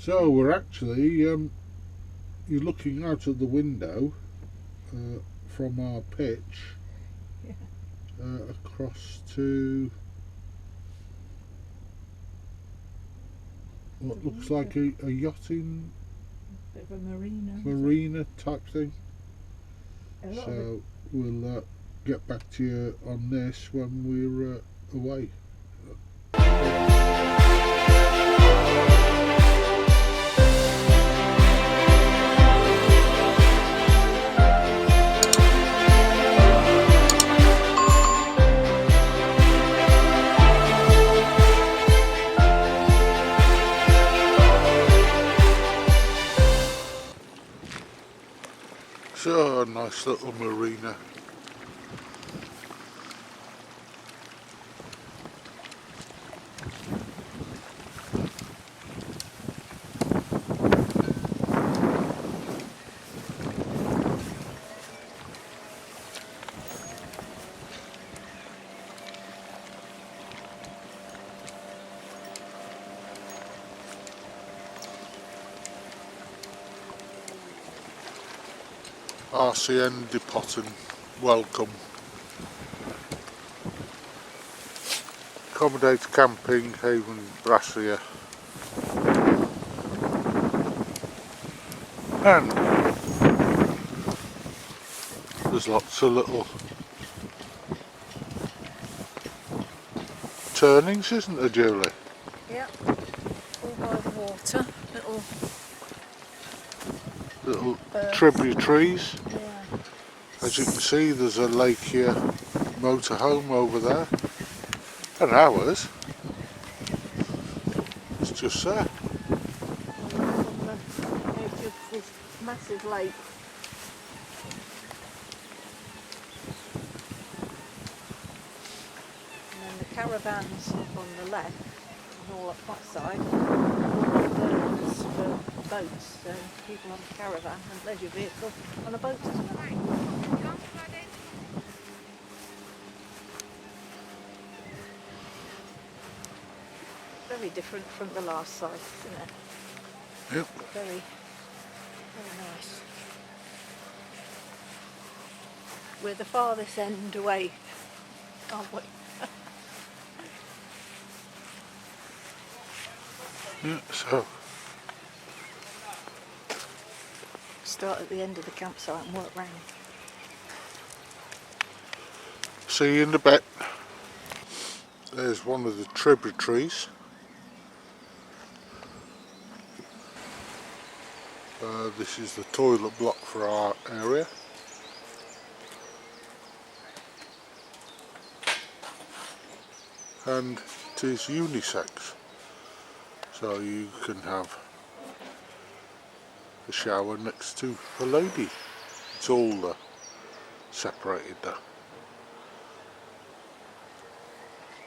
So we're actually, you're looking out of the window from our pitch across to what looks like a yachting, bit of a marina type thing. So we'll get back to you on this when we're away. So, a nice little marina. RCN de Potten, welcome. Accommodate camping, haven, brasserie. And there's lots of little turnings, isn't there, Julie? Yep, all by the water, little tributaries. Yeah. As you can see, there's a lake here, motorhome over there, and ours is just there. On the edge of this massive lake. And then the caravans on the left, and all up that side, all berths for boats, so people on the caravan and leisure vehicle on a boat as well. Very different from the last site, isn't it? Yep. Very, very nice. We're the farthest end away, aren't we? Yeah, so Start at the end of the campsite and work round. see you in a bit. There's one of the tributaries. This is the toilet block for our area. And it is unisex, so you can have a shower next to a lady. It's all separated there.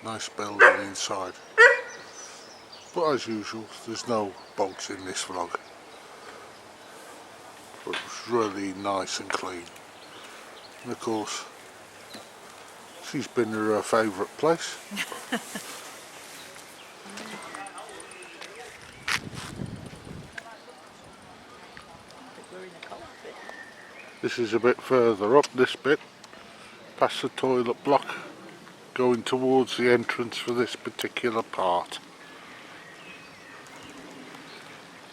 Nice building inside, but as usual there's no boats in this vlog, but it's really nice and clean. And of course she's been to her favourite place. This is a bit further up, this bit, past the toilet block, going towards the entrance for this particular part.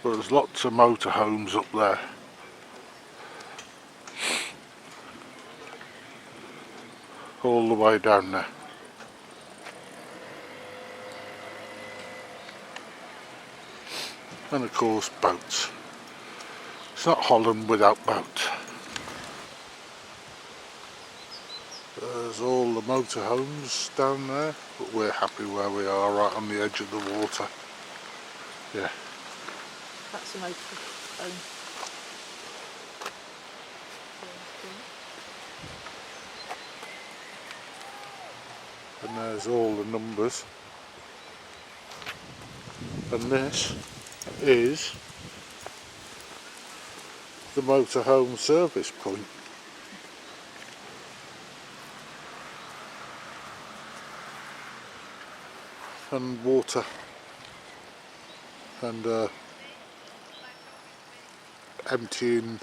But there's lots of motorhomes up there. All the way down there. And of course boats. It's not Holland without boats. There's all the motorhomes down there, but we're happy where we are, right on the edge of the water. Yeah. That's a motorhome. And there's all the numbers. And this is the motorhome service point. And water and emptying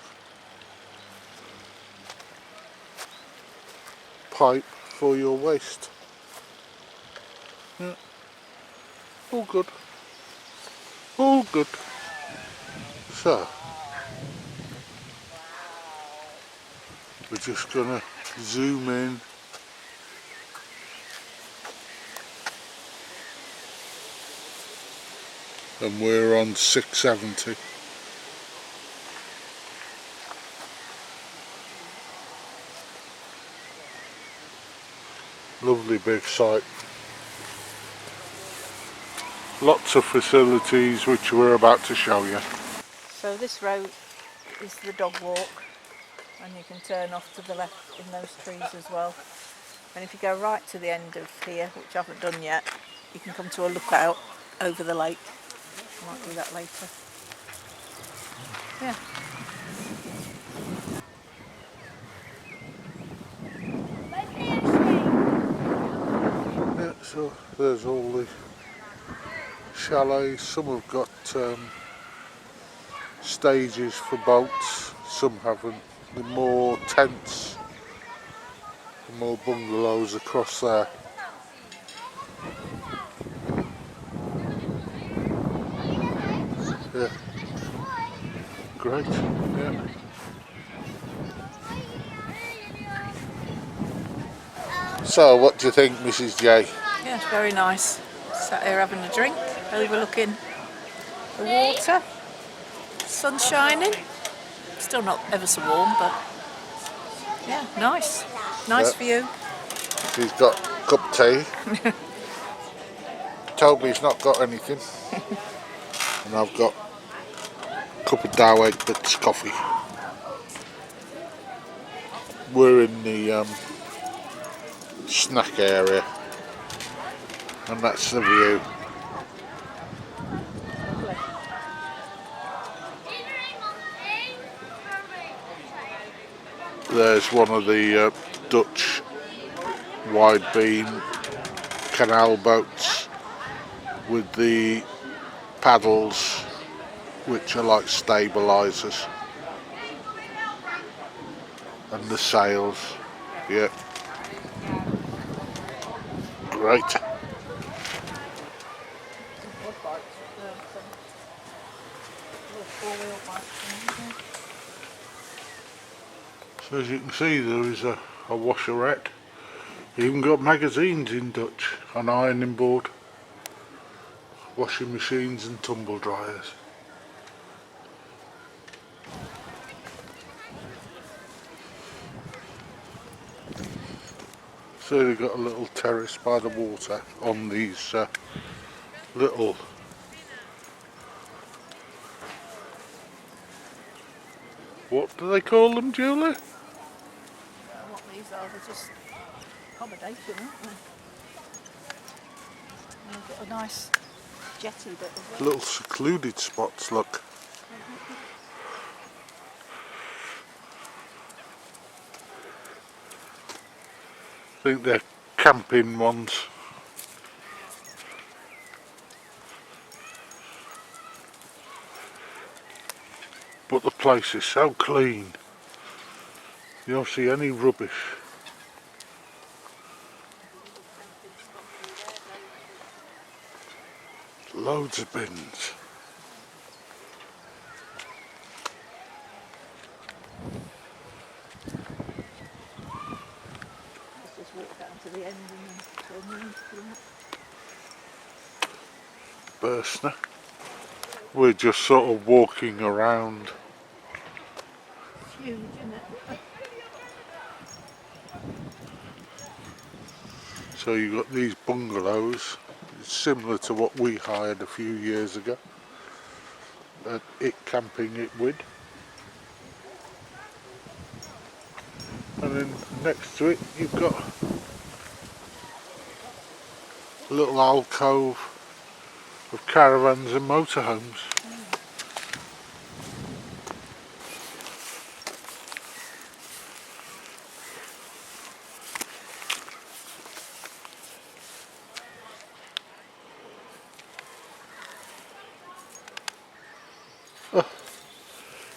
pipe for your waste. Yeah. All good. All good. So, we're just gonna zoom in. And we're on 670. Lovely big site. Lots of facilities which we're about to show you. So this road is the dog walk, and you can turn off to the left in those trees as well. And if you go right to the end of here, which I haven't done yet, you can come to a lookout over the lake. I might do that later. Yeah. Yeah, so there's all the chalets. Some have got stages for boats, some haven't. The more tents, the more bungalows across there. Yeah, great. Yeah. So, what do you think, Mrs. J? Yeah, it's very nice. Sat here having a drink, overlooking the water. Sun shining. Still not ever so warm, but yeah, nice. Nice view. She's got a cup of tea. Toby's not got anything. And I've got a cup of Dow egg bits coffee. We're in the snack area, and that's the view. There's one of the Dutch wide beam canal boats with the paddles which are like stabilisers, and the sails. Yeah, great. So as you can see, there is a washerette. Even got magazines in Dutch, an ironing board, washing machines and tumble dryers. So they've got a little terrace by the water on these little what do they call them, Julie? What these are, they're just accommodation, aren't they? And they've got a nice jetty bit as well. Little secluded spots, look. I think they're camping ones. But the place is so clean. You don't see any rubbish. Loads of bins. Let's just walk down to the end and then turn around for that. Bursner. We're just sort of walking around. It's huge, isn't it? So you've got these bungalows, similar to what we hired a few years ago at It Camping Itwood. And then next to it you've got a little alcove of caravans and motorhomes.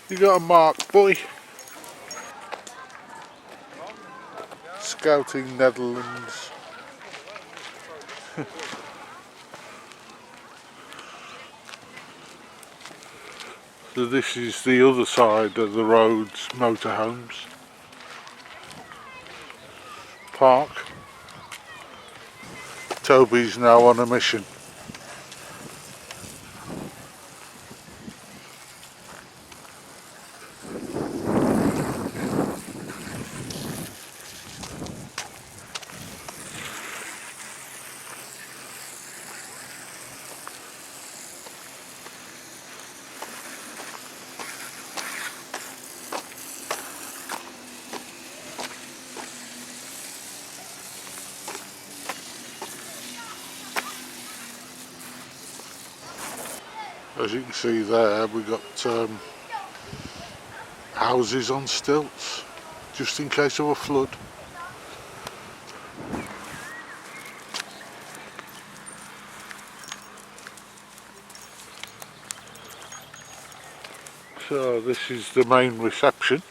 You got a mark, boy. Scouting Netherlands. So this is the other side of the road's motorhomes. Park. Toby's now on a mission. As you can see there, we got houses on stilts, just in case of a flood. So this is the main reception.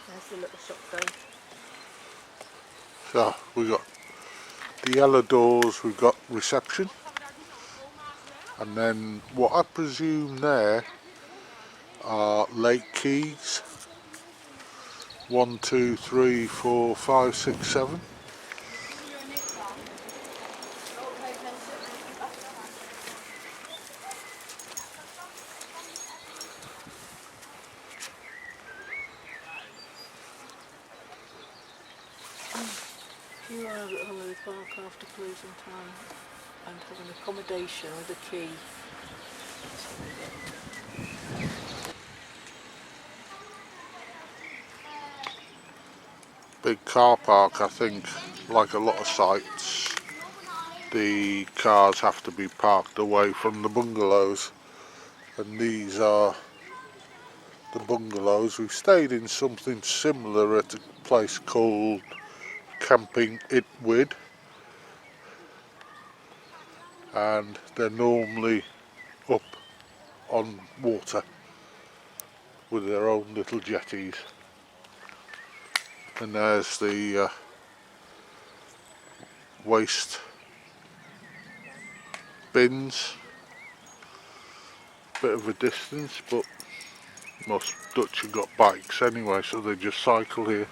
There's the little shop though. So we got the yellow doors, we've got reception, and then what I presume there are lake keys. 1, 2, 3, 4, 5, 6, 7. You arrive at Holland Park after closing time and have an accommodation with a key. Big car park, I think, like a lot of sites, the cars have to be parked away from the bungalows, and these are the bungalows. We've stayed in something similar at a place called Camping Itwid, and they're normally up on water with their own little jetties. And there's the waste bins. Bit of a distance, but most Dutch have got bikes anyway, so they just cycle here.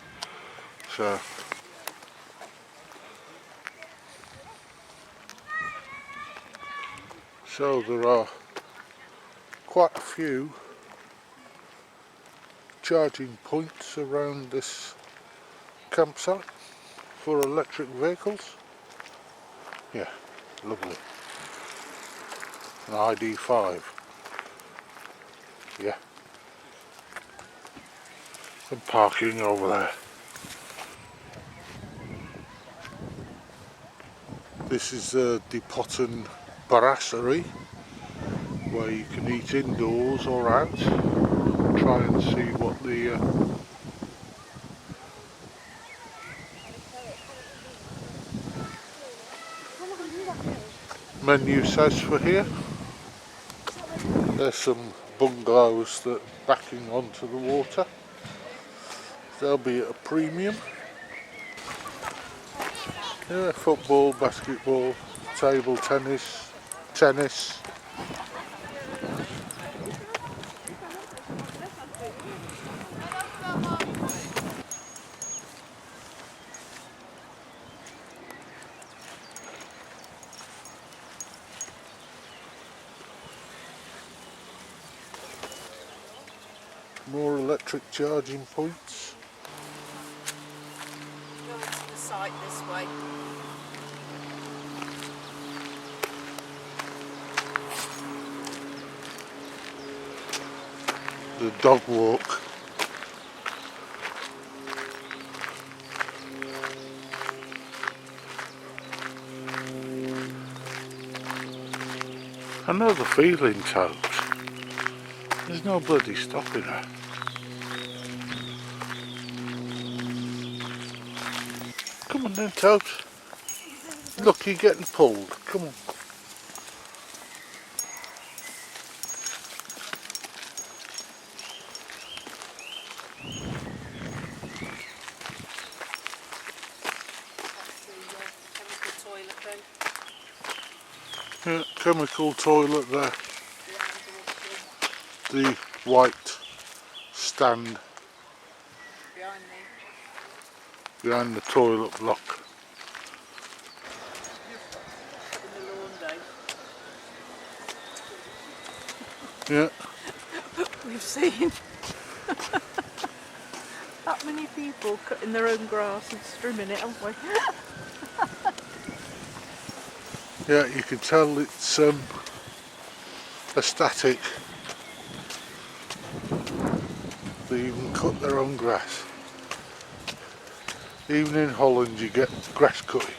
So there are quite a few charging points around this campsite for electric vehicles. Yeah, lovely. An ID5. Yeah. And parking over there. This is the De Potten brasserie, where you can eat indoors or out. Try and see what the menu says for here. There's some bungalows that are backing onto the water. They'll be at a premium. Yeah, football, basketball, table tennis. More electric charging points. Go into the site this way. The dog walk. I know the feeling, Toad. There's no bloody stopping her. Come on then, Toad. Look, you're getting pulled. Come on. Yeah, chemical toilet there. The white stand behind the toilet block. Yeah. We've seen that many people cutting their own grass and trimming it, haven't we? Yeah, you can tell it's aesthetic. They even cut their own grass. Even in Holland you get grass cutting.